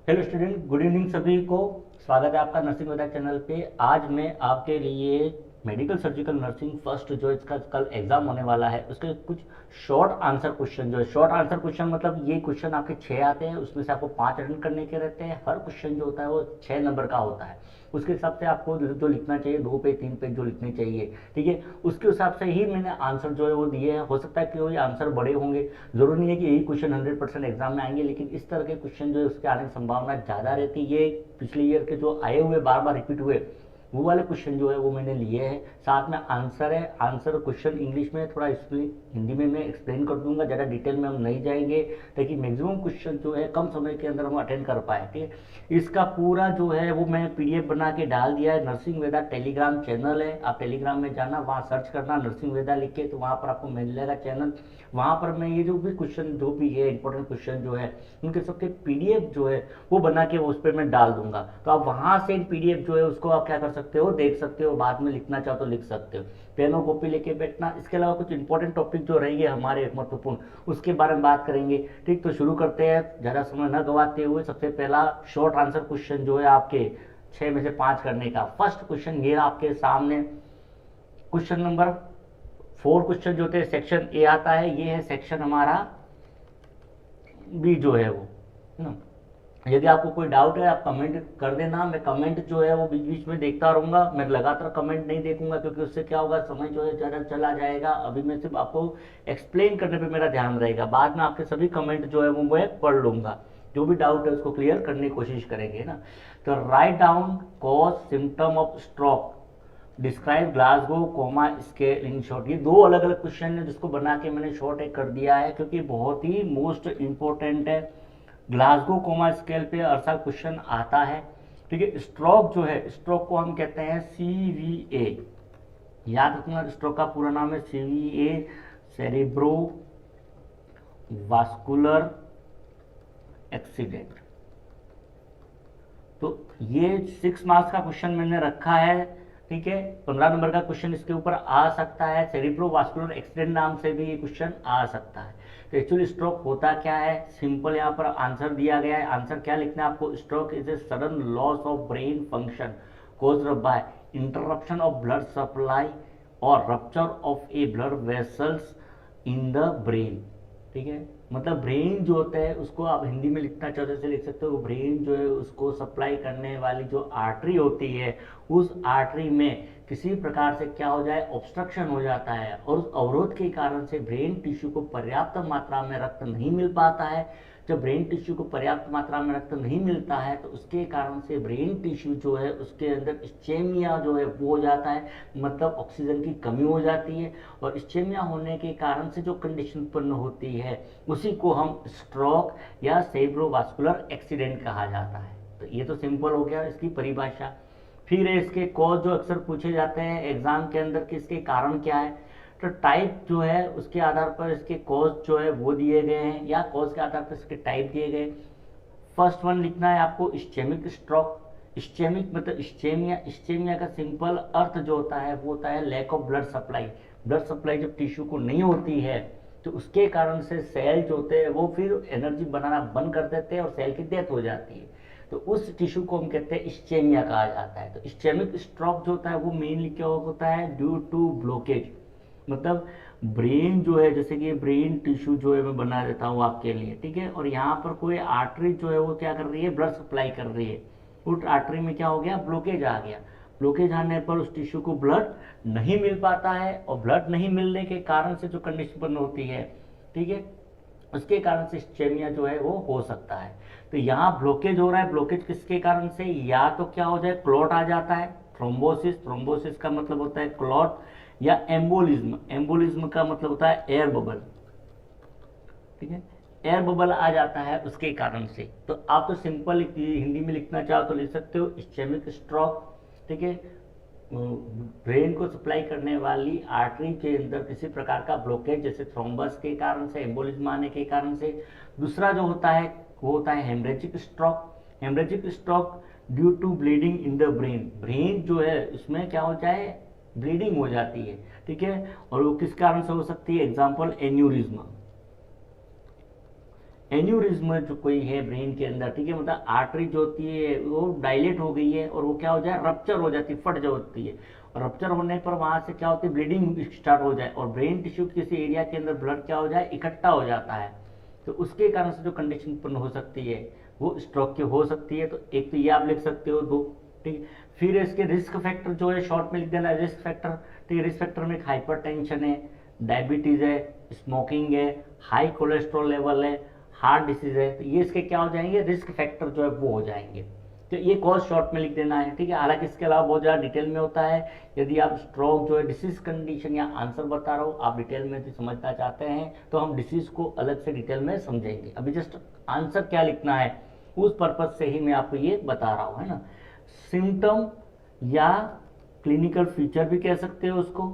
Hello student, good evening सभी को। स्वागत है आपका नर्सिंग वेदा चैनल पे। आज मैं आपके लिए मेडिकल सर्जिकल नर्सिंग फर्स्ट जो इसका कल एग्जाम होने वाला है उसके कुछ शॉर्ट आंसर क्वेश्चन जो है, शॉर्ट आंसर क्वेश्चन मतलब ये क्वेश्चन आपके 6 आते हैं, उसमें से आपको 5 अटेंड करने के रहते हैं। हर क्वेश्चन जो होता है वो 6 नंबर का होता है। उसके हिसाब से आपको जो लिखना चाहिए 2 पेज 3 पेज जो लिखने चाहिए, ठीक है, उसके हिसाब से ही मैंने आंसर जो है वो दिए हैं। हो सकता है कि कोई आंसर बड़े होंगे, जरूरी नहीं है कि यही क्वेश्चन 100% एग्जाम में आएंगे, लेकिन इस तरह के क्वेश्चन जो है उसके आने की संभावना ज़्यादा रहती है। ये पिछले ईयर के जो आए हुए बार बार रिपीट हुए वो वाले क्वेश्चन जो है वो मैंने लिए हैं। साथ में आंसर है, आंसर क्वेश्चन इंग्लिश में थोड़ा हिंदी में मैं एक्सप्लेन कर दूंगा, ज़्यादा डिटेल में हम नहीं जाएंगे ताकि मैक्सिमम क्वेश्चन जो है कम समय के अंदर हम अटेंड कर पाए। ठीक है, इसका पूरा जो है वो मैं पीडीएफ बना के डाल दिया है। नर्सिंग वेदा टेलीग्राम चैनल है, आप टेलीग्राम में जाना, वहाँ सर्च करना नर्सिंग वेदा लिख के, तो वहाँ पर आपको मिल जाएगा चैनल। वहाँ पर मैं ये जो भी क्वेश्चन जो भी है इंपॉर्टेंट क्वेश्चन जो है उनके सबके पीडीएफ जो है वो बना के उस पर मैं डाल दूंगा। तो आप वहाँ से पीडीएफ जो है उसको आप क्या कर सकते हो, देख सकते हो, बाद में लिखना चाहो तो लिख सकते हो। पेन और कॉपी लेके बैठना। इसके अलावा कुछ इंपॉर्टेंट टॉपिक जो रहेंगे हमारे महत्वपूर्ण, उसके बारे में बात करेंगे। ठीक, तो शुरू करते हैं ज़्यादा समय न गवाते हुए। सबसे पहला शॉर्ट आंसर क्वेश्चन जो है आपके 6 में से 5 करने का। फर्स्ट क्वेश्चन ये आपके सामने, क्वेश्चन नंबर 4 क्वेश्चन जो थे सेक्शन ए आता है, ये है सेक्शन हमारा बी जो है वो, है ना। यदि आपको कोई डाउट है आप कमेंट कर देना, मैं कमेंट जो है वो बीच बीच में देखता रहूंगा। मैं लगातार कमेंट नहीं देखूंगा क्योंकि उससे क्या होगा, समय जो है ज़्यादा चला जाएगा। अभी मैं सिर्फ आपको एक्सप्लेन करने पे मेरा ध्यान रहेगा, बाद में आपके सभी कमेंट जो है वो मैं पढ़ लूंगा। जो भी डाउट है उसको क्लियर करने की कोशिश करेंगे ना। तो write down cause symptom of stroke, describe Glasgow coma scale in short. ये 2 अलग अलग क्वेश्चन है जिसको बना के मैंने शॉर्ट एक कर दिया है क्योंकि बहुत ही मोस्ट इंपॉर्टेंट है। ग्लासगो कोमा स्केल पे अरसा क्वेश्चन आता है। ठीक है, स्ट्रोक जो है, स्ट्रोक को हम कहते हैं सीवीए। याद रखना, स्ट्रोक का पूरा नाम है सीवीए, सेरिब्रो वास्कुलर एक्सीडेंट। तो ये 6 मार्क्स का क्वेश्चन मैंने रखा है। ठीक है, 15 नंबर का क्वेश्चन इसके ऊपर आ सकता है। सेरिब्रो वास्कुलर एक्सीडेंट नाम से भी ये क्वेश्चन आ सकता है। तो एक्चुअली स्ट्रोक होता क्या है, सिंपल यहाँ पर आंसर दिया गया है। आंसर क्या लिखना है आपको, stroke is a sudden loss of brain function caused by interruption of blood supply or rupture of a blood vessels in the brain। ठीक है, मतलब ब्रेन जो होता है उसको आप हिंदी में लिखना चाहते से लिख सकते हो। ब्रेन जो है उसको सप्लाई करने वाली जो आर्टरी होती है, उस आर्टरी में किसी प्रकार से क्या हो जाए, ऑब्स्ट्रक्शन हो जाता है, और उस अवरोध के कारण से ब्रेन टिश्यू को पर्याप्त मात्रा में रक्त नहीं मिल पाता है। जब ब्रेन टिश्यू को पर्याप्त मात्रा में रक्त नहीं मिलता है तो उसके कारण से ब्रेन टिश्यू जो है उसके अंदर इस्चेमिया जो है वो हो जाता है, मतलब ऑक्सीजन की कमी हो जाती है। और इस्चेमिया होने के कारण से जो कंडीशन उत्पन्न होती है उसी को हम स्ट्रोक या सेरेब्रोवास्कुलर एक्सीडेंट कहा जाता है। तो ये तो सिंपल हो गया इसकी परिभाषा। फिर इसके कॉज जो अक्सर पूछे जाते हैं एग्जाम के अंदर कि इसके कारण क्या है, तो टाइप जो है उसके आधार पर इसके कॉज जो है वो दिए गए हैं, या कॉज के आधार पर इसके टाइप दिए गए। फर्स्ट वन लिखना है आपको इस्चेमिक स्ट्रोक। इस्चेमिक मतलब इस्चेमिया। इस्चेमिया का सिंपल अर्थ जो होता है वो होता है lack of blood supply. Blood supply जब टिश्यू को नहीं होती है तो उसके कारण से सेल जो होते हैं वो फिर एनर्जी बनाना बंद कर देते हैं और सेल की डेथ हो जाती है। तो उस टिश्यू को हम कहते हैं इस्चेमिया कहा जाता है। तो इस्चेमिक स्ट्रोक जो होता है वो मेनली क्या होता है, ड्यू टू ब्लॉकेज, मतलब ब्रेन जो है, जैसे कि ब्रेन टिश्यू जो है मैं बना देता हूँ आपके लिए, ठीक है, और यहाँ पर कोई आर्टरी जो है वो क्या कर रही है, ब्लड सप्लाई कर रही है। उस आर्टरी में क्या हो गया, ब्लॉकेज आ गया। ब्लॉकेज आने पर उस टिश्यू को ब्लड नहीं मिल पाता है, और ब्लड नहीं मिलने के कारण से जो कंडीशन बन होती है, ठीक है, उसके कारण से इस्चेमिया जो है वो हो सकता है। तो यहाँ ब्लॉकेज हो रहा है। ब्लॉकेज किसके कारण से, या तो क्या हो जाए, क्लॉट आ जाता है, थ्रोम्बोसिस। थ्रोम्बोसिस का मतलब होता है क्लॉट, या एम्बोलिज्म। एम्बोलिज्म का मतलब होता है एयर बबल। ठीक है, एयर बबल आ जाता है उसके कारण से। तो आप तो सिंपल हिंदी में लिखना चाहो तो लिख सकते हो इस्चेमिक स्ट्रोक। ठीक है, ब्रेन को सप्लाई करने वाली आर्टरी के अंदर किसी प्रकार का ब्लॉकेज, जैसे थ्रोम्बस के कारण से, एम्बोलिज्म आने के कारण से। दूसरा जो होता है वो होता है hemorrhagic stroke. Hemorrhagic stroke due to bleeding in the brain. Brain जो है इसमें क्या हो जाए, ब्लीडिंग हो जाती है। ठीक है, और वो किस कारण से हो सकती है, एग्जाम्पल एन्यूरिज्मा। एन्यूरिज्म जो कोई है ब्रेन के अंदर, ठीक है, मतलब आर्टरी जो होती है वो डायलेट हो गई है और वो क्या हो जाए, रप्चर हो जाती है, फट जाती है, और रप्चर होने पर वहां से क्या होती है, ब्लीडिंग स्टार्ट हो जाए और ब्रेन टिश्यू किसी एरिया के अंदर ब्लड क्या हो जाए, इकट्ठा हो जाता है। तो उसके कारण से जो कंडीशन उत्पन्न हो सकती है वो स्ट्रोक की हो सकती है। तो एक तो ये आप लिख सकते हो, दो, ठीक है। फिर इसके रिस्क फैक्टर जो है शॉर्ट में लिख देना, रिस्क फैक्टर, ठीक है। रिस्क फैक्टर में हाइपर टेंशन है, डायबिटीज है, स्मोकिंग है, हाई कोलेस्ट्रॉल लेवल है, हार्ट डिसीज है, तो ये इसके क्या हो जाएंगे, रिस्क फैक्टर जो है वो हो जाएंगे। तो ये कॉज शॉर्ट में लिख देना है, ठीक है। हालांकि इसके अलावा बहुत ज़्यादा डिटेल में होता है। यदि आप स्ट्रोक जो है डिसीज कंडीशन या आंसर बता रहा हूँ, आप डिटेल में यदि समझना चाहते हैं तो हम डिसीज को अलग से डिटेल में समझेंगे। अभी जस्ट आंसर क्या लिखना है उस पर्पज से ही मैं आपको ये बता रहा हूँ, है ना। सिम्टम या क्लिनिकल फीचर भी कह सकते हो उसको,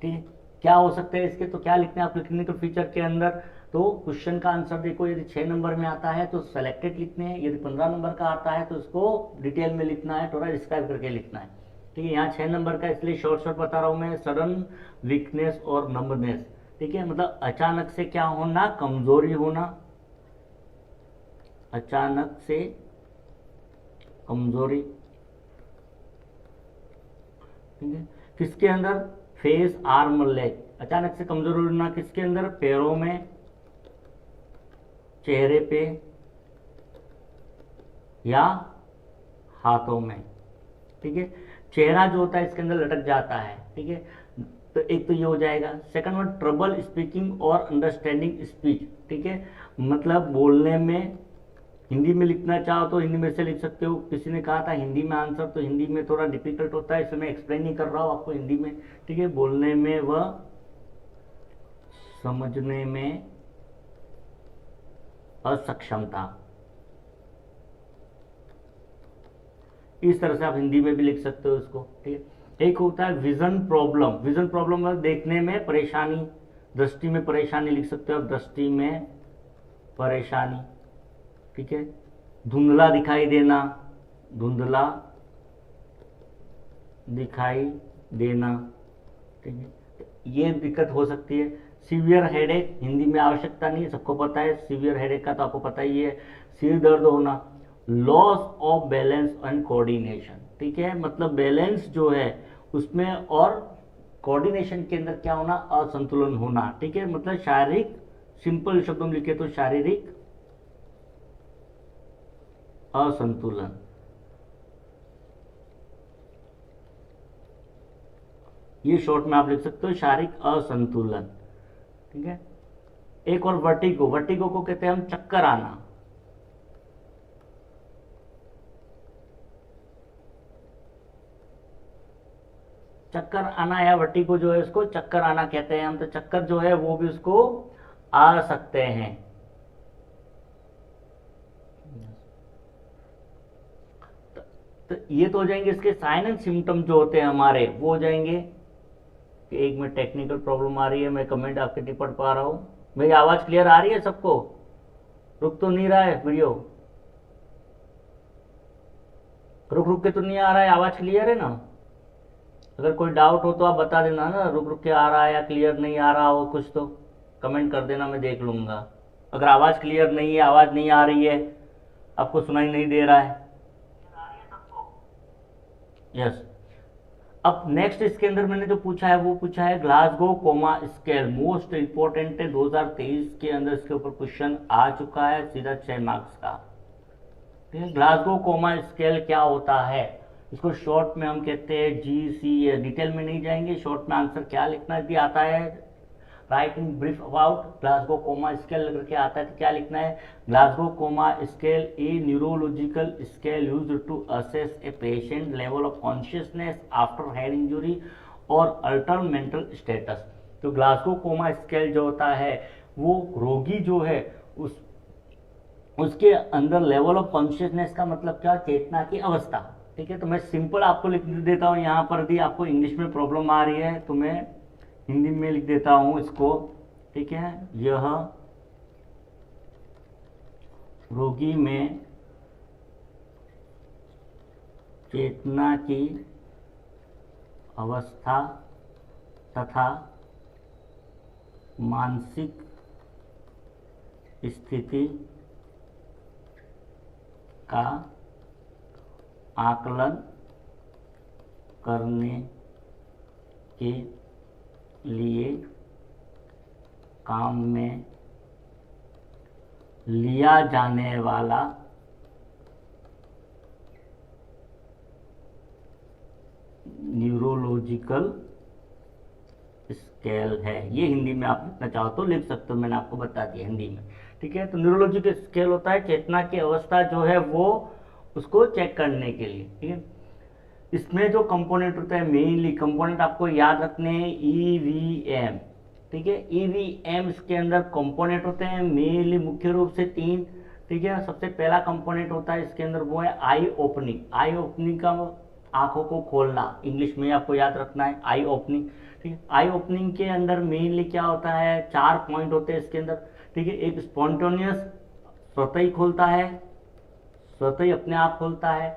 ठीक है। क्या हो सकते हैं इसके, तो क्या लिखते हैं आपके क्लिनिकल फीचर के अंदर, तो क्वेश्चन का आंसर देखो, यदि 6 नंबर में आता है तो सेलेक्टेड लिखने हैं, यदि 15 नंबर का आता है तो उसको डिटेल में लिखना है, थोड़ा डिस्क्राइब करके लिखना है, ठीक है। यहाँ 6 नंबर का इसलिए शॉर्ट शॉर्ट बता रहा हूँ मैं, सडन वीकनेस और नंबनेस, ठीक है, मतलब अचानक से क्या होना, कमजोरी होना, अचानक से कमजोरी, ठीक है। किसके अंदर, फेस, आर्म, लेग, अचानक से कमजोरी होना किसके अंदर, पैरों में, चेहरे पे या हाथों में, ठीक है। चेहरा जो होता है इसके अंदर लटक जाता है, ठीक है। तो एक तो ये हो जाएगा। सेकंड वन, ट्रबल स्पीकिंग और अंडरस्टैंडिंग स्पीच, ठीक है, मतलब बोलने में, हिंदी में लिखना चाहो तो हिंदी में से लिख सकते हो। किसी ने कहा था हिंदी में आंसर, तो हिंदी में थोड़ा डिफिकल्ट होता है, इसमें मैं एक्सप्लेन नहीं कर रहा हूँ आपको हिंदी में, ठीक है। बोलने में व समझने में असक्षमता, इस तरह से आप हिंदी में भी लिख सकते हो इसको, ठीक है। एक होता है विजन प्रॉब्लम, विजन प्रॉब्लम मतलब देखने में परेशानी, दृष्टि में परेशानी लिख सकते हो आप, दृष्टि में परेशानी, ठीक है। धुंधला दिखाई देना, धुंधला दिखाई देना, ठीक है, ये दिक्कत हो सकती है। सीवियर हेडेक, हिंदी में आवश्यकता नहीं है, सबको पता है सीवियर हेडेक का, तो आपको पता ही है। सिर दर्द होना, loss of balance and coordination, ठीक है, मतलब बैलेंस जो है उसमें और कोऑर्डिनेशन के अंदर क्या होना, असंतुलन होना, ठीक है, मतलब शारीरिक, सिंपल शब्दों में लिखे तो शारीरिक असंतुलन, ये शॉर्ट में आप लिख सकते हो, शारीरिक असंतुलन, ठीक है। एक और वर्टिगो, वर्टिगो को कहते हैं हम चक्कर आना, चक्कर आना या वर्टिगो जो है उसको चक्कर आना कहते हैं हम, तो चक्कर जो है वो भी उसको आ सकते हैं। तो ये तो हो जाएंगे इसके साइन एंड सिम्टम जो होते हैं हमारे, वो हो जाएंगे। एक मिनट, टेक्निकल प्रॉब्लम आ रही है, मैं कमेंट आपके नहीं पढ़ पा रहा हूँ। मेरी आवाज क्लियर आ रही है सबको, रुक तो नहीं रहा है वीडियो, रुक रुक के तो नहीं आ रहा है, आवाज क्लियर है ना। अगर कोई डाउट हो तो आप बता देना ना, रुक रुक के आ रहा है या क्लियर नहीं आ रहा हो कुछ, तो कमेंट कर देना, मैं देख लूंगा। अगर आवाज क्लियर नहीं है, आवाज नहीं आ रही है, आपको सुनाई नहीं दे रहा है, यस। अब नेक्स्ट इसके अंदर मैंने जो पूछा है वो पूछा है Glasgow coma scale, most important है, 2023 के अंदर इसके ऊपर क्वेश्चन आ चुका है, सीधा 6 मार्क्स का, ठीक है। ग्लासगो कोमा स्केल क्या होता है, इसको शॉर्ट में हम कहते हैं GC, डिटेल में नहीं जाएंगे, शॉर्ट में आंसर क्या लिखना भी आता है, write in brief about Glasgow coma scale करके आता है, तो क्या लिखना है, Glasgow coma scale a neurological scale used to assess a patient level of consciousness after head injury और अल्टर मेंटल स्टेटस। तो ग्लासगो कोमा स्केल जो होता है वो रोगी जो है उसके अंदर लेवल ऑफ कॉन्शियसनेस का मतलब क्या, चेतना की अवस्था, ठीक है। तो मैं सिंपल आपको लिख देता हूँ, यहाँ पर भी आपको इंग्लिश में प्रॉब्लम आ रही है तो मैं हिंदी में लिख देता हूँ इसको, ठीक है। यह रोगी में चेतना की अवस्था तथा मानसिक स्थिति का आकलन करने के लिए काम में लिया जाने वाला न्यूरोलॉजिकल स्केल है। ये हिंदी में आप लिखना चाहो तो लिख सकते हो, मैंने आपको बता दिया हिंदी में, ठीक है। तो न्यूरोलॉजिकल स्केल होता है चेतना की अवस्था जो है वो उसको चेक करने के लिए, ठीक है। इसमें जो कंपोनेंट होता है, मेनली कंपोनेंट आपको याद रखने हैं EVM, ठीक है। EVM इसके अंदर कंपोनेंट होते हैं मेनली मुख्य रूप से 3, ठीक है। सबसे पहला कंपोनेंट होता है इसके अंदर वो है आई ओपनिंग। आई ओपनिंग का आंखों को खोलना, इंग्लिश में आपको याद रखना है आई ओपनिंग, ठीक है। आई ओपनिंग के अंदर मेनली क्या होता है, 4 पॉइंट होते हैं इसके अंदर, ठीक है। एक स्पॉन्टेनियस, स्वतः ही खोलता है, स्वतः ही अपने आप खोलता है,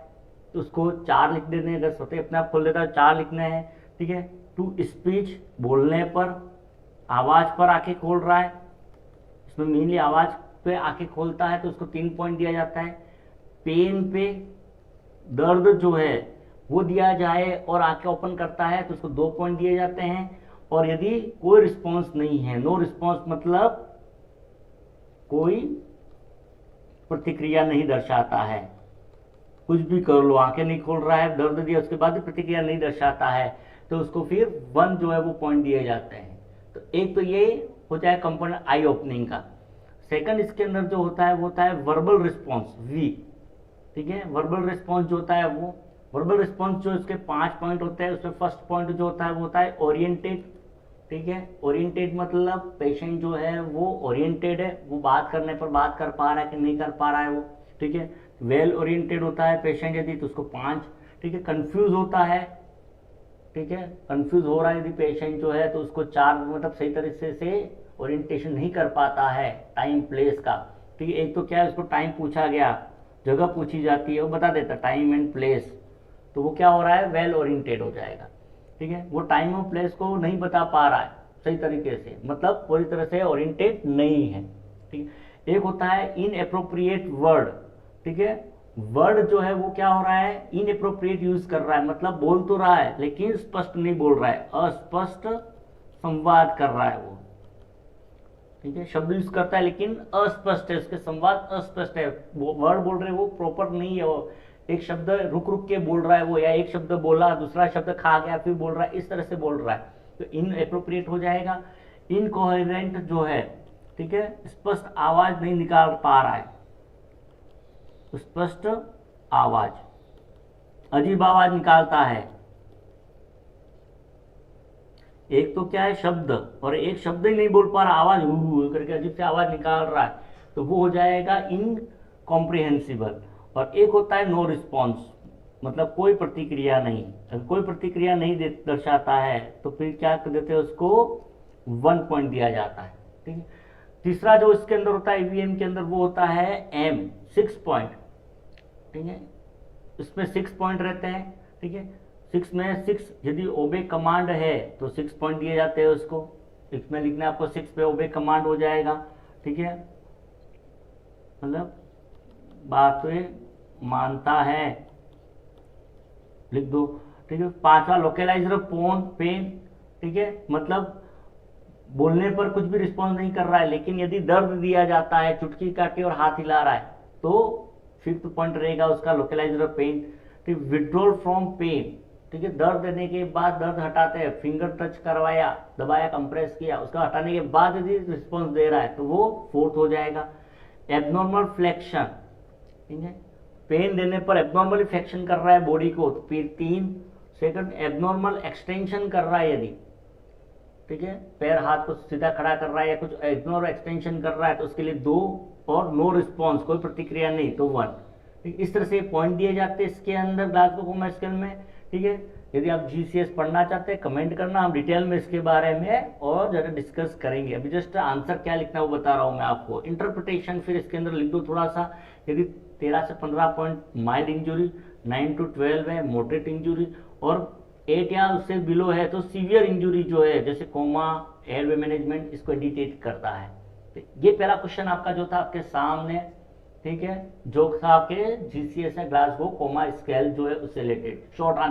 तो उसको 4 लिख देने, अगर स्वतः अपने आप खोल देता है 4 लिखने हैं, ठीक है। टू स्पीच, बोलने पर, आवाज पर आके खोल रहा है, इसमें मेनली आवाज पे आके खोलता है तो उसको 3 पॉइंट दिया जाता है। पेन पे, दर्द जो है वो दिया जाए और आके ओपन करता है तो उसको 2 पॉइंट दिए जाते हैं। और यदि कोई रिस्पॉन्स नहीं है, नो रिस्पॉन्स मतलब कोई प्रतिक्रिया नहीं दर्शाता है, कुछ भी कर लो, आंखें नहीं खोल रहा है, दर्द दिया उसके बाद भी प्रतिक्रिया नहीं दर्शाता है, तो उसको फिर 1 जो है वो पॉइंट दिए जाते हैं। तो एक तो ये हो जाए कंपोनेंट आई ओपनिंग का। सेकंड इसके अंदर जो होता है वो होता है वर्बल रिस्पॉन्स, V, ठीक है। वर्बल रिस्पॉन्स जो होता है वो, वर्बल रिस्पॉन्स जो इसके 5 पॉइंट होते हैं, उसमें फर्स्ट पॉइंट जो होता है वो होता है ओरिएंटेड, ठीक है। ओरिएंटेड मतलब पेशेंट जो है वो ओरिएंटेड है, वो बात करने पर बात कर पा रहा है कि नहीं कर पा रहा है वो, ठीक है। वेल ओरिएंटेड होता है पेशेंट यदि तो उसको 5, ठीक है। कंफ्यूज होता है, ठीक है, कंफ्यूज हो रहा है यदि पेशेंट जो है तो उसको 4, मतलब सही तरीके से ओरिएंटेशन नहीं कर पाता है टाइम प्लेस का, ठीक है। एक तो क्या है, उसको टाइम पूछा गया, जगह पूछी जाती है, वो बता देता टाइम एंड प्लेस, तो वो क्या हो रहा है, वेल ओरिएंटेड हो जाएगा, ठीक है। वो टाइम और प्लेस को नहीं बता पा रहा है सही तरीके से, मतलब पूरी तरह से ओरिएंटेड नहीं है, ठीक है। एक होता है इनएप्रोप्रिएट वर्ड, ठीक है। वर्ड जो है वो क्या हो रहा है, इनएप्रोप्रिएट यूज कर रहा है, मतलब बोल तो रहा है लेकिन स्पष्ट नहीं बोल रहा है, अस्पष्ट संवाद कर रहा है वो, ठीक है। शब्द यूज करता है लेकिन अस्पष्ट है, उसके संवाद अस्पष्ट है, वो वर्ड बोल रहे हैं वो प्रॉपर नहीं है, वो एक शब्द रुक रुक के बोल रहा है वो, या एक शब्द बोला दूसरा शब्द खा गया फिर बोल रहा है, इस तरह से बोल रहा है, तो इनएप्रोप्रिएट हो जाएगा। इनकोहेरेंट जो है, ठीक है, स्पष्ट आवाज नहीं निकाल पा रहा है, स्पष्ट आवाज, अजीब आवाज निकालता है। एक तो क्या है शब्द, और एक शब्द ही नहीं बोल पा रहा, आवाज हु करके अजीब से आवाज निकाल रहा है, तो वो हो जाएगा इनकॉम्प्रिहेंसिबल। और एक होता है नो रिस्पॉन्स, मतलब कोई प्रतिक्रिया नहीं, अगर कोई प्रतिक्रिया नहीं दर्शाता है तो फिर क्या कर देते हैं, उसको 1 पॉइंट दिया जाता है, ठीक है। तीसरा जो इसके अंदर होता है ईवीएम के अंदर वो होता है M, 6 पॉइंट, ठीक है। इसमें 6 पॉइंट रहते हैं, ठीक है। 6 में 6 यदि ओबे कमांड है तो 6 पॉइंट दिए जाते हैं उसको, इसमें लिखना आपको 6 पे ओबे कमांड हो जाएगा, ठीक है, मतलब बातें मानता है, लिख दो, ठीक है। 5वां लोकेलाइजर फोन पेन, ठीक है, मतलब बोलने पर कुछ भी रिस्पॉन्स नहीं कर रहा है, लेकिन यदि दर्द दिया जाता है, चुटकी काटे और हाथ हिला रहा है, तो 5th पॉइंट रहेगा उसका लोकेलाइजर पेन, ठीक। विड्रॉल फ्रॉम पेन, ठीक है, दर्द देने के बाद दर्द हटाते हैं, फिंगर टच करवाया, दबाया, कंप्रेस किया, उसका हटाने के बाद यदि रिस्पॉन्स दे रहा है तो वो 4th हो जाएगा। एबनॉर्मल फ्लेक्शन, ठीक है, पेन देने पर एबनॉर्मली फ्लेक्शन कर रहा है बॉडी को तो फिर 3। सेकंड एबनॉर्मल एक्सटेंशन कर रहा है यदि, ठीक है, पैर हाथ को सीधा खड़ा कर रहा है या कुछ एबनॉर्मल एक्सटेंशन कर रहा है तो उसके लिए 2, और नो रिस्पॉन्स, कोई प्रतिक्रिया नहीं तो 1, ठीक। इस तरह से पॉइंट दिए जाते हैं इसके अंदर ग्लासगो कोमा स्केल में, ठीक है। यदि आप GCS पढ़ना चाहते हैं कमेंट करना, हम डिटेल में इसके बारे में और ज़्यादा डिस्कस करेंगे। अभी जस्ट आंसर क्या लिखना है वो बता रहा हूँ मैं आपको। इंटरप्रिटेशन फिर इसके अंदर लिख दो थोड़ा सा, यदि 13 से 15 पॉइंट माइल्ड इंजुरी, 9 to 12 है मॉडरेट इंजुरी, और 8 या उससे बिलो है तो सीवियर इंजुरी जो है जैसे कोमा, एयरवे मैनेजमेंट, इसको इंडिकेट करता है, तो ये पहला क्वेश्चन आपका जो था आपके सामने, ठीक है, जो था आपके GCS है ग्लासगो कोमा स्केल जो है उससे रिलेटेड शॉर्ट